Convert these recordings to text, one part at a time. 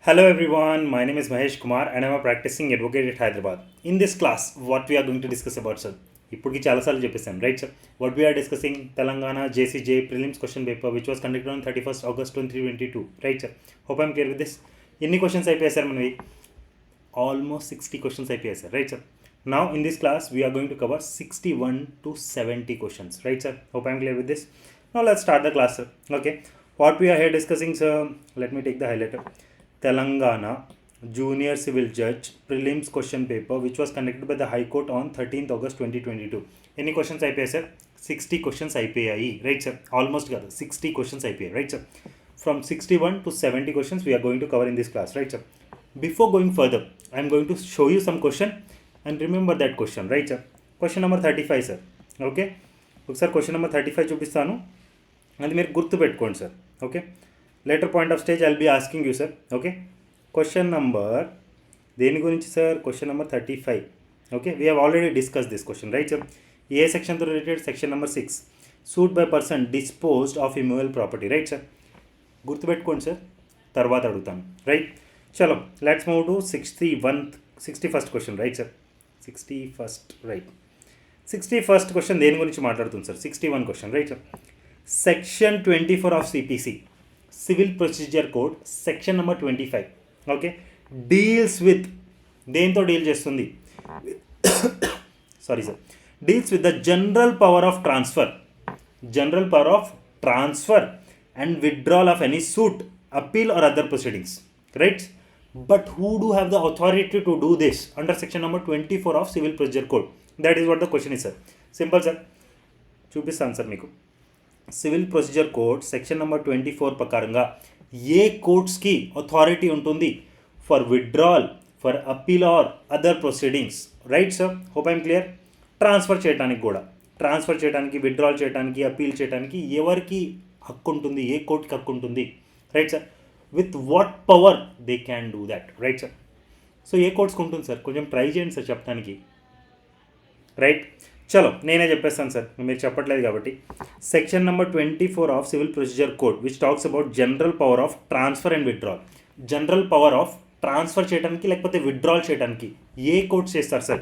Hello everyone, my name is Mahesh Kumar and I'm a practicing advocate at Hyderabad. In this class, what we are going to discuss about, sir? ఇప్పటికి చాలాసార్లు చెప్పేసాను right sir what we're discussing Telangana JCJ prelims question paper which was conducted on 31st August 2022 right sir hope I'm clear with this ఎన్ని questions అయిపోయాయి sir మనవి almost 60 questions అయిపోయాయి sir right sir now in this class we're going to cover 61 to 70 questions right sir hope I'm clear with this now let's start the class sir okay what we're here discussing sir let me take the highlighter Telangana Junior Civil Judge Prelims Question Paper which was conducted by the High Court on 13th August 2022. Any questions అయిపోయాయి sir 60 questions అయిపోయాయి right sir almost కాదు 60 questions అయిపోయాయి right sir from 61 to 70 questions we are going to cover in this class right sir before going further I am going to show you some question and remember that question right sir question number 35 sir okay ఒకసారి question number 35 చూపిస్తాను అది మీరు గుర్తుపెట్టుకోండి sir okay later point of stage I'll be asking you sir okay question number దేని గురించి sir question number 35 okay we have already discuss this question right sir a సెక్షన్తో related section number 6 suit by person disposed of immovable property right sir గుర్తుపెట్టుకోండి sir తర్వాత అడుగుతాను right చలో let's move to 61st question right sir 61st right 61st question దేని గురించి మాట్లాడుతుంది sir 61 question right sir section 24 of CPC civil procedure code section number 25 okay deals with దేంతో deal చేస్తుంది sorry sir deals with the general power of transfer and withdrawal of any suit appeal or other proceedings right but who do have the authority to do this under section number 24 of civil procedure code that is what the question is sir simple sir చూపిస్తాను sir మీకు civil procedure code section number 24 ప్రకారంగా ఏ కోర్ట్స్కి authority ఉంటుంది for withdrawal for appeal or other proceedings right sir hope I'm clear transfer చేయడానికి withdrawal చేయడానికి appeal చేయడానికి ఎవరికి హక్కు ఉంటుంది ఏ కోర్ట్కి హక్కు ఉంటుంది right sir with what power they can do that right sir so ఏ కోర్ట్స్కి ఉంటుంది సార్ కొంచెం ట్రై చేయండి సార్ చెప్పడానికి రైట్ చలో నేనే చెప్పేస్తాను సార్ మీరు చెప్పట్లేదు కాబట్టి section number 24 of civil procedure code which talks about general power of transfer and withdrawal general power of transfer చేయడానికి లేకపోతే విత్డ్రాల్ చేయడానికి ఏ కోర్ట్స్ చేస్తారు సార్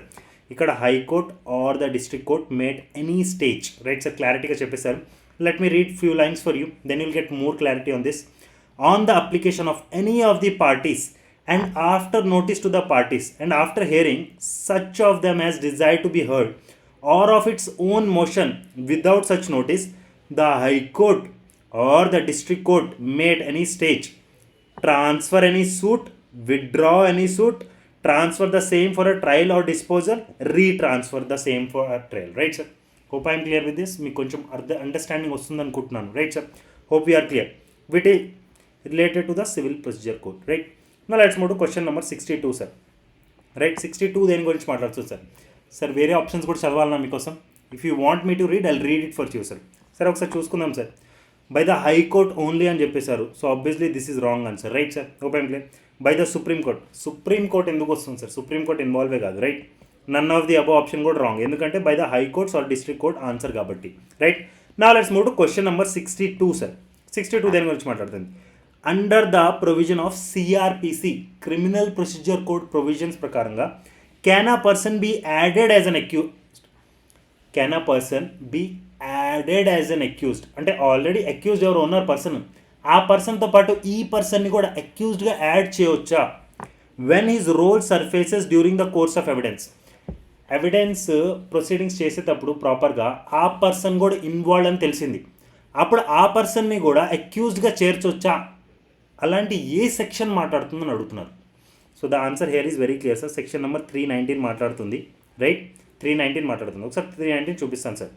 ఇక్కడ high court or the district court made any stage right sir క్లారిటీగా చెప్పేశారు let me read few lines for you then you'll get more clarity on this on the application of any of the parties and after notice to the parties and after hearing such of them as desire to be heard or of its own motion without such notice the high court or the district court made any stage transfer any suit withdraw any suit transfer the same for a trial or disposal retransfer the same for a trial right sir hope I am clear with this మీకు కొంచెం understanding వస్తుంది అనుకుంటున్నాను right sir hope you are clear with related to the civil procedure code right నా let's move to question number 62 sir right 62 దేని గురించి మాట్లాడుతుంది sir sir వేరే options కూడా చదవాలన్నా మీకోసం if you want me to read I read it for you sir sir ఒకసారి చూసుకుందాం sir by the high court only అని చెప్పేశారు so obviously this is wrong answer right sir open clear by the supreme court ఎందుకు వస్తుంది sir supreme court ఇన్వాల్వే కాదు right none of the above option కూడా wrong ఎందుకంటే by the high courts or district court answer కాబట్టి right నా let's move to question number 62 sir 62 దేని గురించి మాట్లాడుతుంది under the provision of CrPC criminal procedure code provisions ప్రకారంగా can a person be added as an accused అంటే already accused ఎవరు ఉన్నారు person ఆ పర్సన్తో పాటు ఈ పర్సన్ని కూడా అక్యూజ్డ్గా యాడ్ చేయవచ్చా when his role surfaces during the course of evidence proceedings చేసేటప్పుడు ప్రాపర్గా ఆ పర్సన్ కూడా ఇన్వాల్వ్ అని తెలిసింది అప్పుడు ఆ పర్సన్ని కూడా అక్యూజ్డ్గా చేర్చొచ్చా అలాంటి ఏ సెక్షన్ మాట్లాడుతుందని అడుగుతున్నారు so the answer here is very clear sir section number 319 మాట్లాడుతుంది రైట్ 319 మాట్లాడుతుంది ఒకసారి 319 చూపిస్తాను sir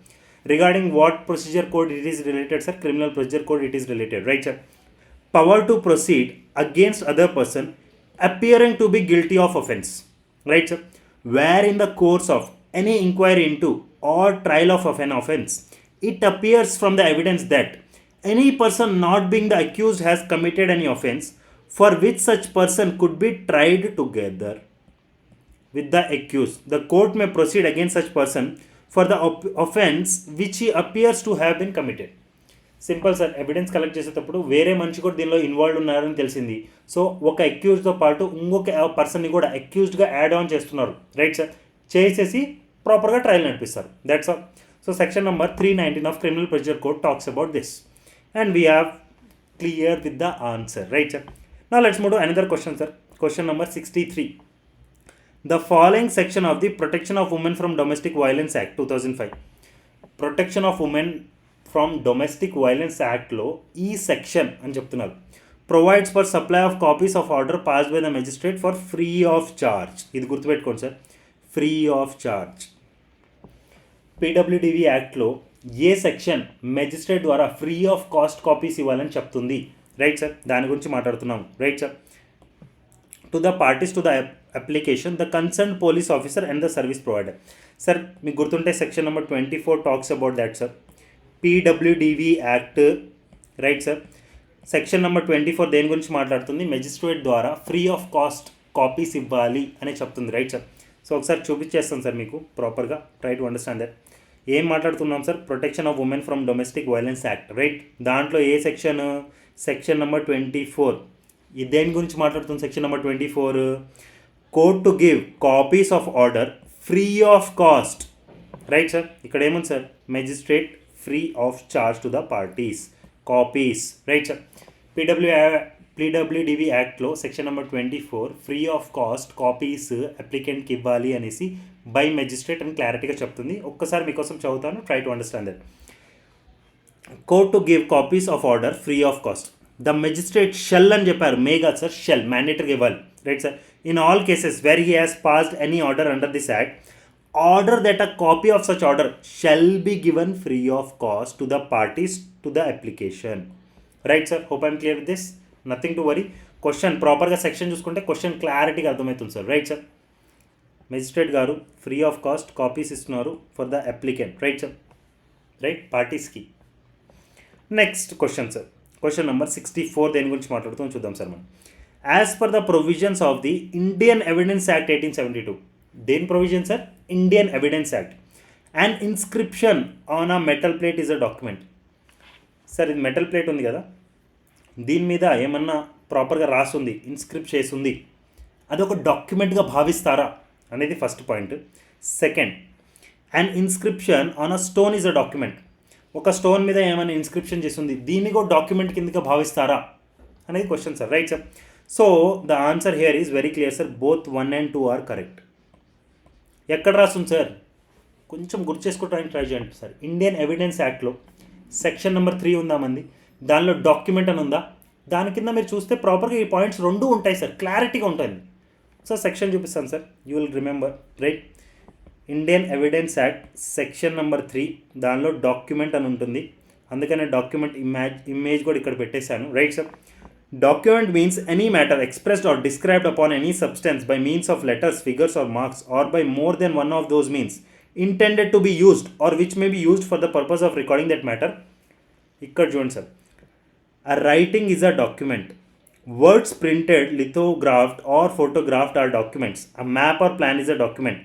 regarding what procedure code it is related sir criminal procedure code it is related right sir power to proceed against other person appearing to be guilty of offence right sir where in the course of any inquiry into or trial of an offence it appears from the evidence that any person not being the accused has committed any offence for which such person could be tried together with the accused. The court may proceed against such person for the offence which he appears to have been committed. Simple sir, evidence collect చేసేటప్పుడు వేరే మనిషి కూడా దీనిలో involve ఉన్నారని తెలిసింది. So ఒక అక్యూజ్తో పాటు ఇంకొక పర్సన్ని కూడా అక్యూజ్డ్గా యాడ్ ఆన్ చేస్తున్నారు, రైట్ సార్. చేసేసి ప్రాపర్గా ట్రయల్ నడిపిస్తారు, that's all. So section number 319 of criminal procedure code talks about this and we have clear with the answer, right sir. Now let's move to another question, sir. Question number 63. The following section of the Protection of Women from Domestic Violence Act 2005. Protection of Women from Domestic Violence Act లో ఈ section అని చెప్తున్నారు. Provides for supply of copies of order passed by the magistrate for free of charge. ఇది గుర్తుపెట్టుకోండి sir, free of charge. PWDV యాక్ట్లో ఏ section magistrate ద్వారా free of cost copies ఇవ్వాలని చెప్తుంది, రైట్ సార్. దాని గురించి మాట్లాడుతున్నాం, right sir. To the parties to the application the concern police officer and the service provider. Sir మీకు గుర్తుంటే section number 24 talks about that sir, PWDV act, right sir. Section number 24 దేని గురించి మాట్లాడుతుంది, magistrate ద్వారా free of cost copies ఇవ్వాలి అని చెప్తుంది, right sir. So ఒకసారి చూపించేస్తాను సార్ మీకు ప్రాపర్గా, ట్రై టు అండర్స్టాండ్ దట్. ఏం మాట్లాడుతున్నాం sir, protection of women from domestic violence act, right. దాంట్లో ఏ సెక్షన్, సెక్షన్ నెంబర్ 24. ఇది దేని గురించి మాట్లాడుతుంది, section number 24, court to give copies of order free of cost, right sir. ఇక్కడ ఏముంది sir, magistrate free of charge to the parties copies, right sir. PWDV యాక్ట్లో section number 24 free of cost copies అప్లికెంట్కి ఇవ్వాలి అనేసి by magistrate అని క్లారిటీగా చెప్తుంది. ఒక్కసారి మీకోసం చదువుతాను, try to understand that. Court to give copies of order free of cost. The magistrate shall అని చెప్పారు, మే కాదు సార్, షెల్, మ్యాండేటరీగా ఇవ్వాలి, right sir. In all cases where he has passed any order under this act, order that a copy of such order shall be given free of cost to the parties to the application, right sir. Hope I'm clear with this, nothing to worry. Question ప్రాపర్గా section చూసుకుంటే question క్లారిటీగా అర్థమవుతుంది sir, right sir. Magistrate గారు free of cost copies ఇస్తున్నారు for the applicant, right sir, right, పార్టీస్కి. Next question sir, question number 64 దేని గురించి మాట్లాడుతాం చూద్దాం సార్ మనం. As per the provisions of the Indian evidence act 1872. దేని provision sir, Indian evidence act. And inscription on a metal plate is a document. Sir ఇది metal plate ఉంది కదా, దీని మీద ఏమన్నా ప్రాపర్గా రాసుంది, ఇన్స్క్రిప్ట్ చేసి ఉంది, అది ఒక డాక్యుమెంట్గా భావిస్తారా అనేది first point. Second, and inscription on a stone is a document. ఒక స్టోన్ మీద ఏమైనా ఇన్స్క్రిప్షన్ చేస్తుంది, దీన్ని కూడా డాక్యుమెంట్ కిందగా భావిస్తారా అనేది question sir, right sir. So the answer here is very clear sir, both 1 and 2 are correct. ఎక్కడ రాస్తుంది సార్, కొంచెం గుర్తు చేసుకోవడానికి ట్రై చేయండి సార్. ఇండియన్ ఎవిడెన్స్ యాక్ట్లో సెక్షన్ నెంబర్ 3 ఉందా మంది, దానిలో డాక్యుమెంట్ అని ఉందా, దాని కింద మీరు చూస్తే ప్రాపర్గా ఈ పాయింట్స్ 2 ఉంటాయి సార్, క్లారిటీగా ఉంటుంది. సో సెక్షన్ చూపిస్తాను sir, you will remember, right. Indian evidence act section number 3 దానిలో డాక్యుమెంట్ అని ఉంటుంది, అందుకనే డాక్యుమెంట్ ఇమేజ్ కూడా ఇక్కడ పెట్టేశాను, right sir. Document means any matter expressed or described upon any substance by means of letters, figures or marks or by more than one of those means intended to be used or which may be used for the purpose of recording that matter. ఇక్కడ చూడండి sir, a writing is a document. Words printed, lithographed or photographed are documents. A map or plan is a document.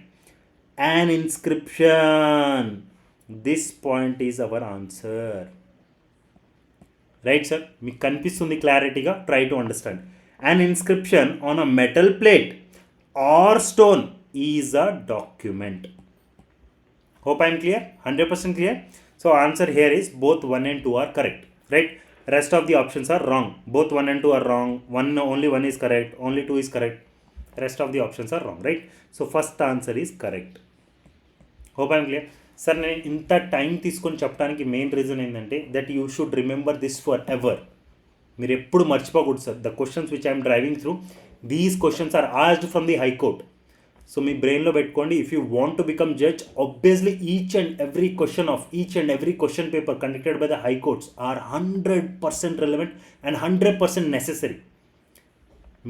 An inscription. This point is our answer. Right sir? మీకు కనిపిస్తుంది క్లారిటీగా, try to understand. An inscription on a metal plate or stone is a document. Hope I am clear? 100% clear? So answer here is both 1 and 2 are correct. Right? Rest of the options are wrong. Both 1 and 2 are wrong. Only 1 is correct. Only 2 is correct. Rest of the options are wrong, right? So first answer is correct. Hope I am clear. Sir, నేను ఇంత time తీసుకొని చెప్పడానికి main reason ఏంటంటే that you should remember this forever. మీరు ఎప్పుడు మర్చిపోకూడదు sir. The questions which I'm driving through, these questions are asked from the high court. So మీ బ్రెయిన్లో పెట్టుకోండి. If you want to become judge, obviously each and every question of each and every question paper conducted by the high courts are 100% relevant and 100% necessary.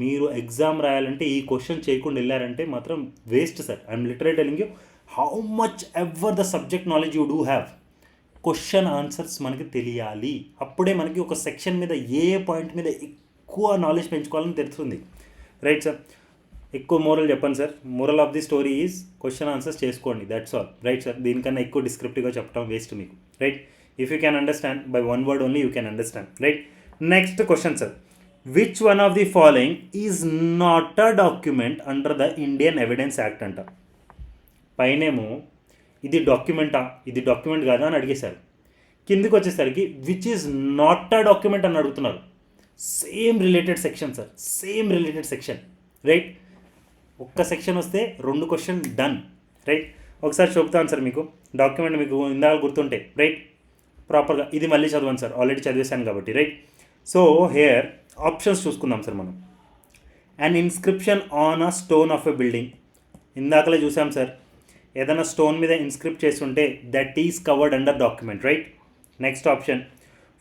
మీరు exam రాయాలంటే ఈ question చేయకుండా వెళ్ళారంటే మాత్రం waste sir. I'm literally telling you, how much ever the subject knowledge you do have, question answers మనకి తెలియాలి. అప్పుడే మనకి ఒక సెక్షన్ మీద ఏ పాయింట్ మీద ఎక్కువ నాలెడ్జ్ పెంచుకోవాలని తెలుస్తుంది, రైట్ సార్. ఎక్కువ మోరల్ చెప్పండి sir. Moral of the story is question answers చేసుకోండి, దట్స్ ఆల్, రైట్ సార్. దీనికన్నా ఎక్కువ డిస్క్రిప్టివ్గా చెప్పడం వేస్ట్ మీకు, right. If you can understand by one word only, you can understand, right? Next question, sir. Which one of the following is not a document under the Indian Evidence Act అంట? పైనేమో ఇది డాక్యుమెంటా, ఇది document కాదా అని అడిగేశారు. కిందికి వచ్చేసరికి which is not a document అని అడుగుతున్నారు. Same related section sir, same related section, right? ఒక్క సెక్షన్ వస్తే 2 క్వశ్చన్ డన్, రైట్? ఒకసారి చెప్తాను సార్ మీకు. డాక్యుమెంట్ మీకు ఇందాక గుర్తుంటే, రైట్? ప్రాపర్గా ఇది మళ్ళీ చదవండి సార్, ఆల్రెడీ చదివేశాను కాబట్టి, రైట్? సో హియర్ ఆప్షన్స్ చూసుకుందాం సార్ మనం. And inscription on a stone of a building, ఇందాకలే చూసాం సార్. ఏదైనా స్టోన్ మీద ఇన్స్క్రిప్ట్ చేస్తుంటే that is covered under document, right? Next option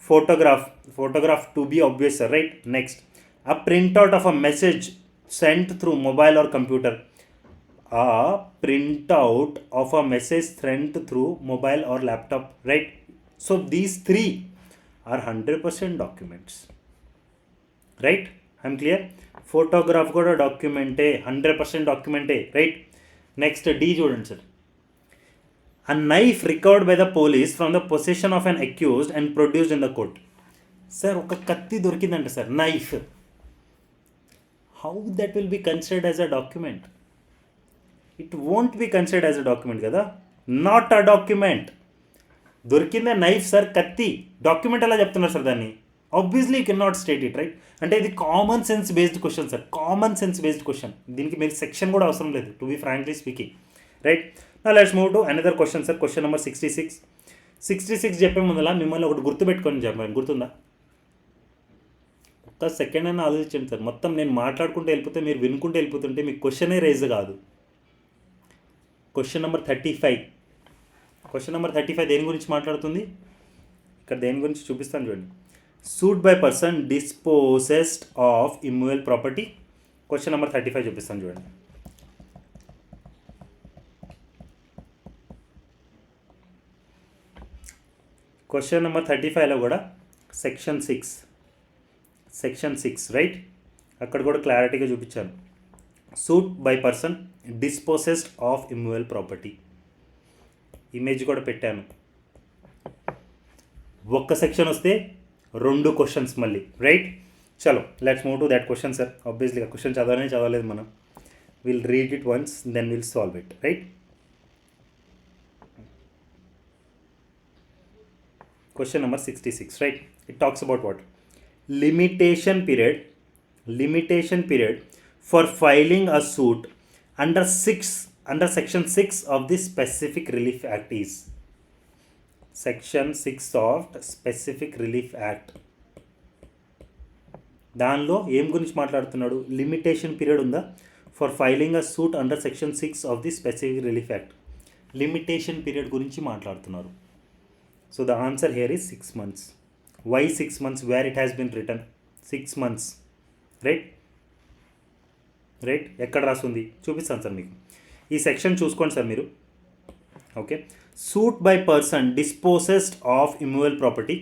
photograph to be obvious sir, right? Next a printout of a message sent through mobile or computer, a printout of a message sent through mobile or laptop, right? So these 3 are 100% documents, right? I'm clear? Photograph kuda document 100% document, right? Next D చూడండి sir. A knife recovered by the police from the possession of an accused and produced in the court. Sir ఒక కత్తి దొరికిందంట sir, knife. How that will be considered as a document? It won't be considered as a document కదా, not a document. దొరికిందే knife sir, కత్తి, document ఎలా చెప్తున్నారు sir దాన్ని? Obviously you can not state it, right? అంటే ఇది common sense based question sir, common sense based question. దీనికి మీరు సెక్షన్ కూడా అవసరం లేదు, to be frankly speaking, right? నా let's move to another question sir. Question number 66 చెప్పే ముందలా మిమ్మల్ని ఒకటి గుర్తుపెట్టుకొని చెప్పాను, గుర్తుందా? ఒక్క సెకండ్ అయినా ఆలోచించండి సార్. మొత్తం నేను మాట్లాడుకుంటూ వెళ్ళిపోతే, మీరు వినుకుంటూ వెళ్ళిపోతుంటే మీకు క్వశ్చనే రైజ్ కాదు. Question number 35. క్వశ్చన్ నెంబర్ 35 దేని గురించి మాట్లాడుతుంది? ఇక్కడ దేని గురించి చూపిస్తాను చూడండి. Suit by person dispossessed of immovable property. Question number 35 చూపిస్తాను చూడండి. క్వశ్చన్ నెంబర్ 35లో కూడా సెక్షన్ 6, రైట్? అక్కడ కూడా క్లారిటీగా చూపించాను. Suit by person dispossessed of immovable property, image కూడా పెట్టాను. ఒక్క సెక్షన్ వస్తే 2 క్వశ్చన్స్ మళ్ళీ, రైట్? చలో let's move to that question sir. ఆబ్వియస్లీగా క్వశ్చన్ చదవలేదు మనం. Will read it once, then will solve it, right? Question number 66, right? It talks about what? limitation period for filing a suit under section 6 of the Specific Relief Act is. Section 6 of Specific Relief Act. దానిలో ఏం గురించి మాట్లాడుతున్నాడు? Limitation period ఉందా for filing a suit under section 6 of the specific relief act. Limitation period గురించి మాట్లాడుతున్నారు. So the answer here is 6 months. Why 6 months? Where it has been written 6 months, right? ఎక్కడ రాస్తుంది చూపిస్తాను సార్ మీకు. ఈ section చూసుకోండి sir మీరు, okay? Suit by person dispossessed of immovable property.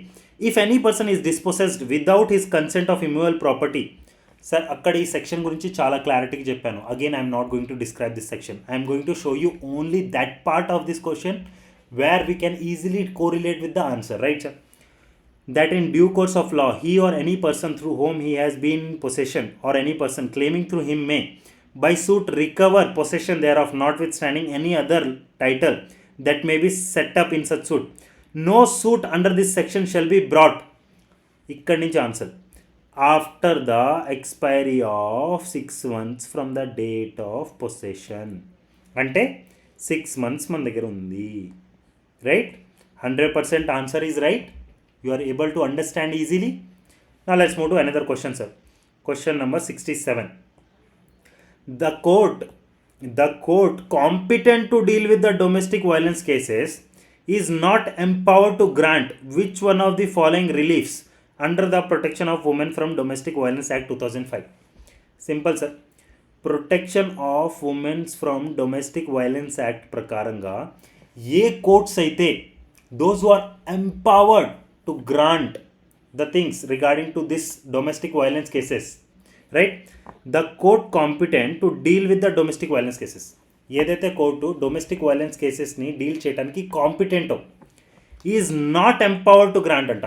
If any person is dispossessed without his consent of immovable property. Sir అక్కడ ఈ section గురించి చాలా క్లారిటీగా చెప్పాను. Again I'm not going to describe this section. I'm going to show you only that part of this question where we can easily correlate with the answer, right sir? That in due course of law, he or any person through whom he has been in possession, or any person claiming through him may, by suit, recover possession thereof, notwithstanding any other title that may be set up in such suit. No suit under this section shall be brought. ikkadi nunchi answer. After the expiry of 6 months from the date of possession. అంటే 6 months మన దగ్గర ఉంది, right? 100% answer is right. You are able to understand easily. Now let's move to another question, sir. Question number 67. The court competent to deal with the domestic violence cases is not empowered to grant which one of the following reliefs under the Protection of Women from Domestic Violence Act 2005. Simple, sir. Protection of Women from Domestic Violence Act ప్రకారంగా ఏ courts అయితే those who are empowered to grant the things regarding to this domestic violence cases, right? The court competent to deal with the domestic violence cases. ఏదైతే కోర్టు domestic violence కేసెస్ని deal చేయడానికి కాంపిటెంటో, is not empowered to grant అంట.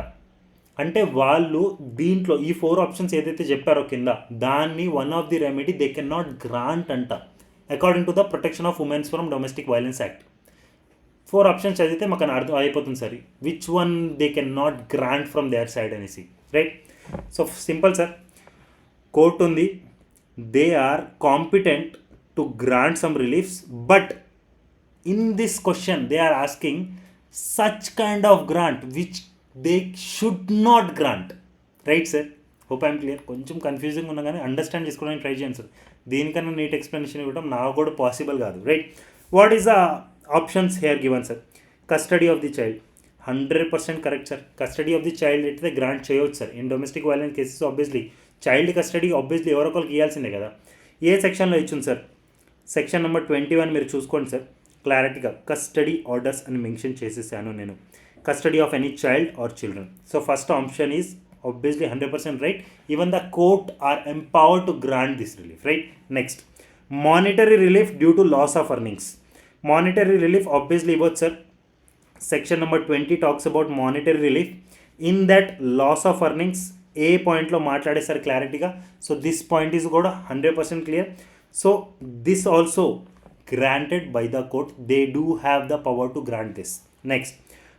అంటే వాళ్ళు దీంట్లో ఈ 4 ఆప్షన్స్ ఏదైతే చెప్పారో కింద దాన్ని one of the remedy they can not grant అంట according to the protection of womens from domestic violence act. 4 options చదివితే మాకు అర్థం అయిపోతుంది sir which one they can not grant from their side అనేసి, right. So simple sir, court ఉంది, they are competent to grant some reliefs, but in this question they are asking such kind of grant which they should not grant, right sir? Hope I am clear. కొంచెం confusing ఉన్నా కానీ understand చేసుకోవడానికి try చేయండి sir. దీనికన్నా neat explanation ఇవ్వడం నాకు కూడా possible కాదు, right. What is the options here given sir? Custody of the child 100% correct sir. Custody of the child అయితే గ్రాంట్ చేయవచ్చు sir. In domestic violence cases obviously child custody obviously ఎవరో ఒకరికి ఇవ్వాల్సిందే కదా. ఏ సెక్షన్లో ఇచ్చింది సార్? సెక్షన్ నెంబర్ 21 మీరు చూసుకోండి సార్, క్లారిటీగా కస్టడీ ఆర్డర్స్ అని మెన్షన్ చేసేసాను నేను. Custody of any child or children. So first option is obviously 100% right. Even the court are empowered to grant this relief, right? Next, monetary relief due to loss of earnings. Monetary relief obviously what sir? Section number 20 talks about monetary relief. In that loss of earnings ఏ పాయింట్లో మాట్లాడేసారు క్లారిటీగా. So this point is కూడా 100% clear. So this also granted by the court. They do have the power to grant this. Next,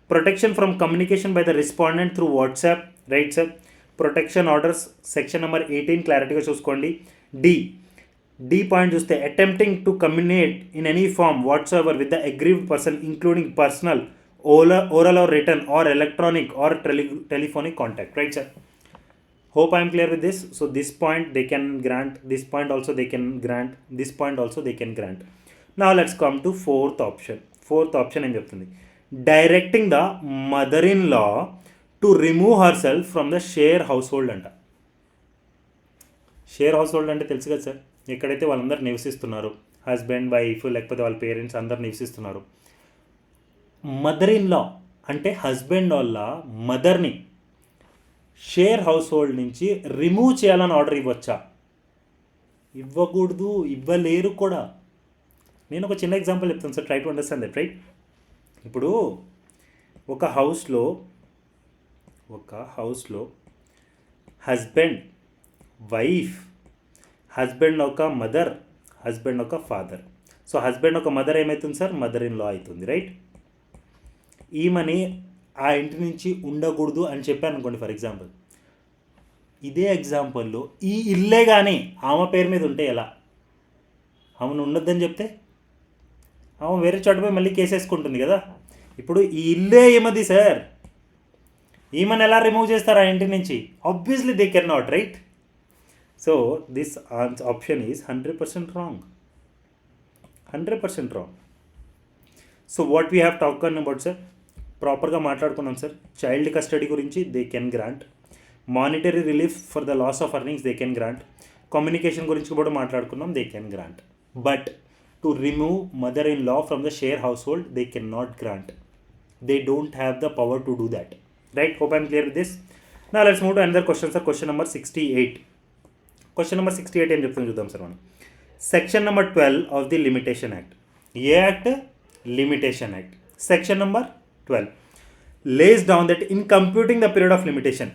protection from communication by the respondent through WhatsApp, right sir? Protection orders section number 18 క్లారిటీగా చూసుకోండి. D point చూస్తే attempting to communicate in any form whatsoever with the aggrieved person including personal, oral or written or electronic or telephonic contact, right sir? Hope I am clear with this. So this point they can grant, this point also they can grant, this point also they can grant. Now let's come to fourth option. Fourth option ఏం చెప్తుంది? Directing the mother-in-law to remove herself from the share household అంట. Share house hold అంటే తెలుసు కదా sir, ఎక్కడైతే వాళ్ళందరూ నివసిస్తున్నారు, husband wife లేకపోతే వాళ్ళ పేరెంట్స్ అందరు నివసిస్తున్నారు. మదర్ ఇన్ లా అంటే హస్బెండ్ వాళ్ళ మదర్ని షేర్ హౌస్ హోల్డ్ నుంచి రిమూవ్ చేయాలని ఆర్డర్ ఇవ్వచ్చా? ఇవ్వకూడదు, ఇవ్వలేరు కూడా. నేను ఒక చిన్న ఎగ్జాంపుల్ చెప్తాను sir, try to understand that, right. ఇప్పుడు ఒక హౌస్లో హస్బెండ్, వైఫ్, హస్బెండ్ ఒక మదర్, హస్బెండ్ ఒక ఫాదర్. సో హస్బెండ్ ఒక మదర్ ఏమవుతుంది సార్? మదర్ ఇన్ లా అవుతుంది, రైట్. ఈమెని ఆ ఇంటి నుంచి ఉండకూడదు అని చెప్పాను అనుకోండి ఫర్ ఎగ్జాంపుల్. ఇదే ఎగ్జాంపుల్లో ఈ ఇల్లే కానీ ఆమె పేరు మీద ఉంటే ఎలా? ఆమెను ఉండొద్దని చెప్తే ఆమె వేరే చోటపై మళ్ళీ కేసేసుకుంటుంది కదా. ఇప్పుడు ఈ ఇల్లే ఏమది సార్, ఈమెను ఎలా రిమూవ్ చేస్తారు ఆ ఇంటి నుంచి? Obviously they can not, right. So this option is 100% wrong, 100% wrong. So what we have talk about sir, ప్రాపర్గా మాట్లాడుకున్నాం సార్. చైల్డ్ కస్టడీ గురించి they can grant, monetary relief for the loss of earnings they can grant, communication గురించి కూడా మాట్లాడుకున్నాం, they can grant. But to remove mother in law from the share household they can not grant. They don't have the power to do that, right. Hope I'm clear with this. నా let's move to another question sir. Question number 68. Question number 68 ఏం చెప్తాను చూద్దాం sir మనం. Section number 12 of the limitation act. ఏ act? Limitation act. Section number 12 lays down that in computing the period of limitation,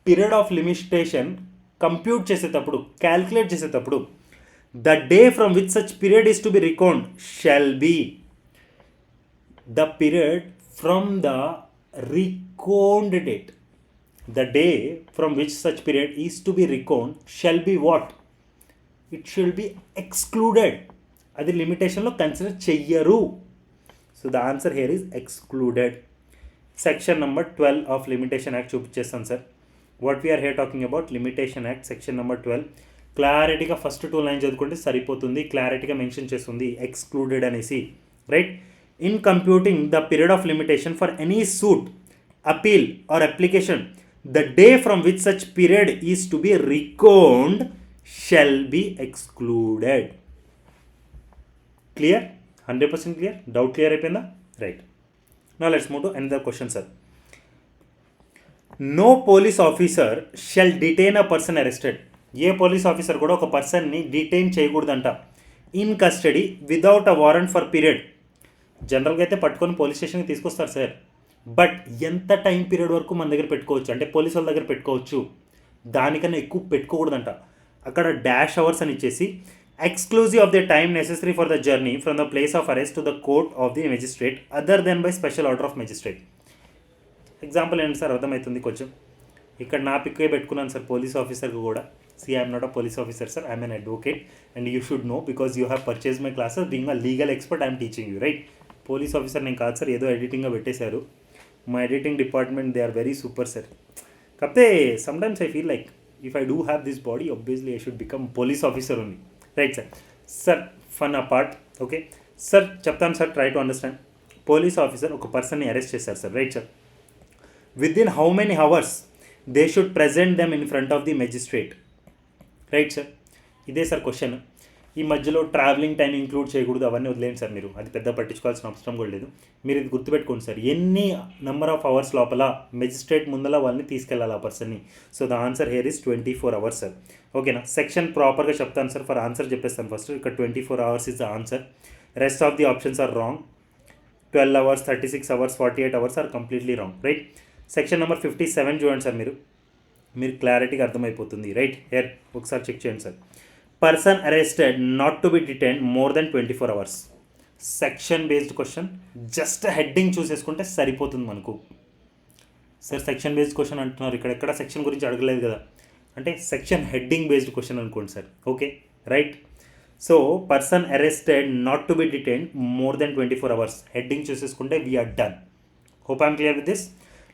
period of limitation compute చేసేటప్పుడు, calculate చేసేటప్పుడు, the day from which such period is to be reckoned shall be the period from the reckoned date. The day from which such period is to be reckoned shall be what? It shall be excluded. అది లిమిటేషన్లో consider చెయ్యరు. So the answer here is excluded. Section number 12 of limitation act చూపించేస్తాను sir. What we're here talking about limitation act section number 12. క్లారిటీగా first 2 lines చదువుకుంటే సరిపోతుంది. క్లారిటీగా mention చేస్తుంది excluded అనేసి, right. In computing the period of limitation for any suit, appeal or application, the day from which such period is to be reckoned shall be excluded. Clear? 100% clear? Doubt clear అయిపోయిందా? Right. Now let's move to another question sir. No police officer shall detain a person arrested. ఏ police officer కూడా ఒక పర్సన్ని detain చేయకూడదంట in custody without a warrant for period. జనరల్గా అయితే పట్టుకొని police స్టేషన్కి తీసుకొస్తారు సార్. బట్ ఎంత టైం పీరియడ్ వరకు మన దగ్గర పెట్టుకోవచ్చు అంటే పోలీసు వాళ్ళ దగ్గర పెట్టుకోవచ్చు, దానికన్నా ఎక్కువ పెట్టుకోకూడదంట. అక్కడ డాష్ అవర్స్ అని ఇచ్చేసి exclusive of the time necessary for the journey from the place of arrest to the court of the magistrate other than by special order of magistrate. Example ఏంటి సార్, అర్థమవుతుంది కొంచెం. ఇక్కడ నా పిక్కే పెట్టుకున్నాను సార్ పోలీస్ ఆఫీసర్కి కూడా. See, I am not a police officer, sir. I am an advocate, and you should know because you have purchased my classes. Being a legal expert, I am teaching you, right? Police officer నేను కాదు sir, ఏదో ఎడిటింగ్గా పెట్టేశారు. మా editing department they are very super sir. కాకపోతే sometimes I feel like if I do have this body obviously I should become police officer only, right sir. Sir fun apart, okay sir చెప్తాను sir, try to understand. Police officer ఒక పర్సన్ని arrest చేశారు sir, right sir. With in how many hours they should present them in front of the magistrate, right sir. ఇదే sir question. ఈ మధ్యలో travelling time include చేయకూడదు, అవన్నీ వదిలేండి sir, మీరు అది పెద్ద పట్టించుకోవాల్సిన అవసరం కూడా లేదు. మీరు ఇది గుర్తుపెట్టుకోండి సార్, ఎన్ని నెంబర్ ఆఫ్ అవర్స్ లోపల మెజిస్ట్రేట్ ముందల వాళ్ళని తీసుకెళ్ళాలి ఆ పర్సన్ని. So the answer here is 24 hours sir, ఓకేనా. సెక్షన్ ప్రాపర్గా చెప్తాను సార్, ఫర్ ఆన్సర్ చెప్పేస్తాను ఫస్ట్. ఇక్కడ 24 hours is the answer. Rest of the options are wrong. 12 hours, 36 hours, 48 hours are completely wrong, right. Section number 57 చూడండి sir, మీరు క్లారిటీగా అర్థమైపోతుంది, right. Here ఒకసారి చెక్ చేయండి sir. Person arrested not to be detain more than 24 hours. Section based question, just heading చూసేసుకుంటే సరిపోతుంది మనకు. Sir section based question అంటున్నారు, ఇక్కడ ఎక్కడ సెక్షన్ గురించి అడగలేదు కదా, అంటే సెక్షన్ హెడ్డింగ్ బేస్డ్ క్వశ్చన్ అనుకోండి sir, okay right. So person arrested not to be detain more than 24 hours, heading చూసేసుకుంటే we're done. Hope I'm clear with this.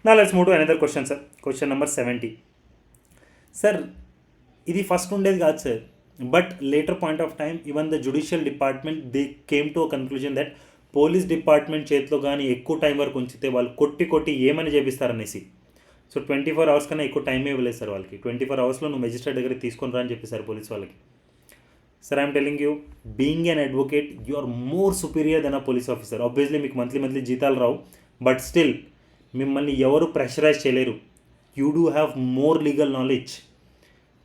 నా let's move to another question sir. Question number 70. Sir ఇది first ఉండేది కాదు sir, but later point of time even the judicial department they came to a conclusion that police department చేతిలో కానీ ఎక్కువ time వరకు ఉంచితే వాళ్ళు కొట్టి ఏమని చేపిస్తారనేసి. సో 24 అవర్స్ కన్నా ఎక్కువ టైం ఇవ్వలేదు సార్ వాళ్ళకి. 24 అవర్స్లో నువ్వు మెజిస్ట్రేట్ దగ్గర తీసుకొని రా అని చెప్పేశారు పోలీస్ వాళ్ళకి. Sir I'm telling you, being an advocate you are more superior than a police officer. Obviously మీకు మంత్లీ జీతాలు రావు, బట్ స్టిల్ మిమ్మల్ని ఎవరు ప్రెషరైజ్ చేయలేరు. You do have more legal knowledge.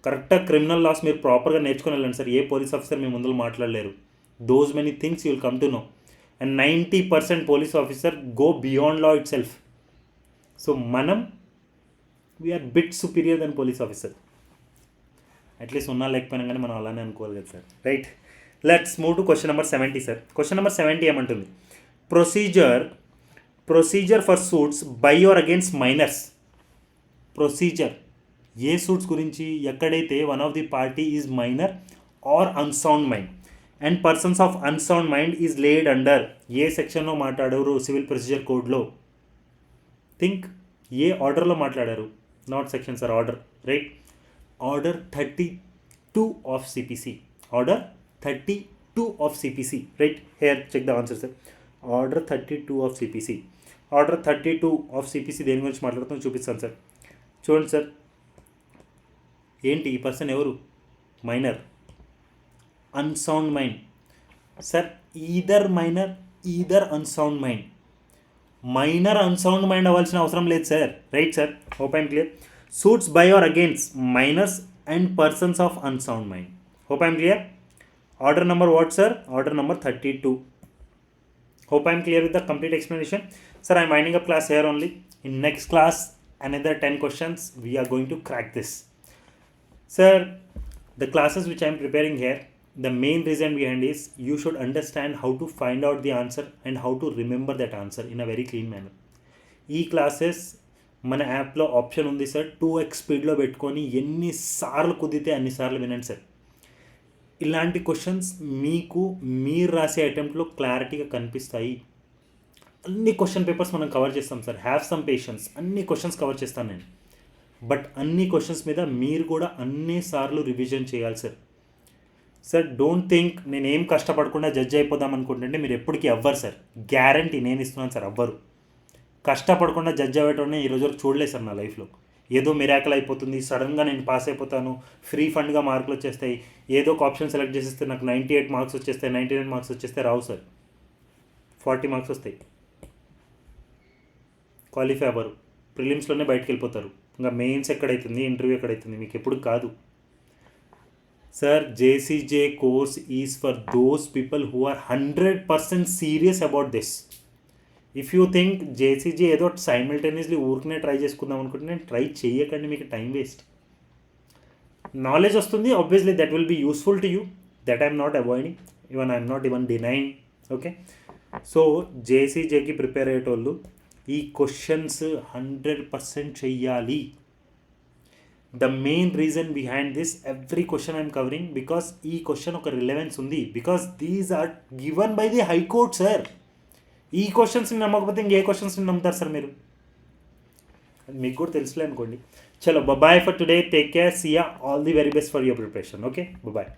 కరెక్ట్గా క్రిమినల్ లాస్ మీరు ప్రాపర్గా నేర్చుకుని వెళ్ళండి సార్, ఏ పోలీస్ ఆఫీసర్ మీ ముందు మాట్లాడలేరు. Those many things you will come to know. And 90% police officer go beyond law itself. So మనం we are bit superior than police officer. At least ఉన్నా లేకపోయినా కానీ మనం అలానే అనుకోవాలి కదా sir, right. Let's move to question number 70 sir. Question number 70 ఏమంటుంది, procedure for suits by or against minors. Procedure ఏ సూట్స్ గురించి, ఎక్కడైతే one of the party is minor or unsound mind and persons of unsound mind is laid under. ఏ సెక్షన్లో మాట్లాడారు civil procedure కోడ్లో? Think ఏ ఆర్డర్లో మాట్లాడారు, not section sir, order, right. Order 32 of CPC. Order 32 of CPC, right. Here check the answer sir. Order 32 of CPC. Order 32 of CPC దేని గురించి మాట్లాడుతుందో చూపిస్తాను సార్. చూడండి సార్, ఏంటి ఈ పర్సన్ ఎవరు? Minor, unsound mind. Sir either minor either unsound mind. Minor unsound mind అవ్వాల్సిన అవసరం లేదు sir, right sir. Hope I'm clear. Suits by or against minors and persons of unsound mind. Hope I'm clear. Order number what sir? Order number 32. Hope I am clear with the complete explanation. Sir, I am winding up class here only. In next class, another 10 questions. We are going to crack this. Sir, the classes which I am preparing here, the main reason behind is you should understand how to find out the answer and how to remember that answer in a very clean manner. ఈ classes మన యాప్లో option ఉంది sir, 2x స్పీడ్లో పెట్టుకొని ఎన్నిసార్లు కుదిరితే అన్నిసార్లు వినండి సార్. ఇలాంటి క్వశ్చన్స్ మీకు మీరు రాసే అటెంప్ట్లో క్లారిటీగా కనిపిస్తాయి. అన్ని క్వశ్చన్ పేపర్స్ మనం కవర్ చేస్తాం సార్. హ్యావ్ సమ్ పేషెన్స్, అన్ని క్వశ్చన్స్ కవర్ చేస్తాను నేను. బట్ అన్ని క్వశ్చన్స్ మీద మీరు కూడా అన్నిసార్లు రివిజన్ చేయాలి సార్. సార్ డోంట్ థింక్ నేను ఏం కష్టపడకుండా జడ్జ్ అయిపోదాం అనుకుంటుంటే మీరు ఎప్పటికీ అవ్వరు సార్. గ్యారంటీ నేను ఇస్తున్నాను సార్, అవ్వరు. కష్టపడకుండా జడ్జ్ అవ్వటం ఈరోజు వరకు చూడలేదు సార్ నా లైఫ్లో. ఏదో మిరాకల్ అయిపోతుంది, సడన్గా నేను పాస్ అయిపోతాను, ఫ్రీ ఫండ్గా మార్కులు వచ్చేస్తాయి, ఏదో ఒక ఆప్షన్ సెలెక్ట్ చేసేస్తే నాకు 98 మార్క్స్ వచ్చేస్తాయి, 99 మార్క్స్ వచ్చేస్తే రావు సార్. 40 మార్క్స్ వస్తాయి, క్వాలిఫై అవ్వరు, ప్రిలిమ్స్లోనే బయటకు వెళ్ళిపోతారు. ఇంకా మెయిన్స్ ఎక్కడైతుంది, ఇంటర్వ్యూ ఎక్కడైతుంది, మీకు ఎప్పుడు కాదు sir. JCJ course is for those people who are 100% serious about this. If you think JCG ఏదో సైమల్టేనియస్లీ ఊరికనే ట్రై చేసుకుందాం అనుకుంటే నేను ట్రై చేయకండి, మీకు టైం వేస్ట్. నాలెడ్జ్ వస్తుంది, obviously that will be useful to you, that I'm not avoiding, I'm not even denying. Okay, so జేసీజేకి prepare అయ్యేటోళ్ళు ఈ క్వశ్చన్స్ 100% చెయ్యాలి. The main reason behind this every question I'm covering because ఈ question ఒక relevance ఉంది, because these are given by the high court sir. ఈ క్వశ్చన్స్ని నమ్మకపోతే ఇంకే క్వశ్చన్స్ని నమ్ముతారు సార్ మీరు, మీకు కూడా తెలుసులే అనుకోండి. చలో bye for today, take care, see ya, all the very best for your preparation. Okay bye.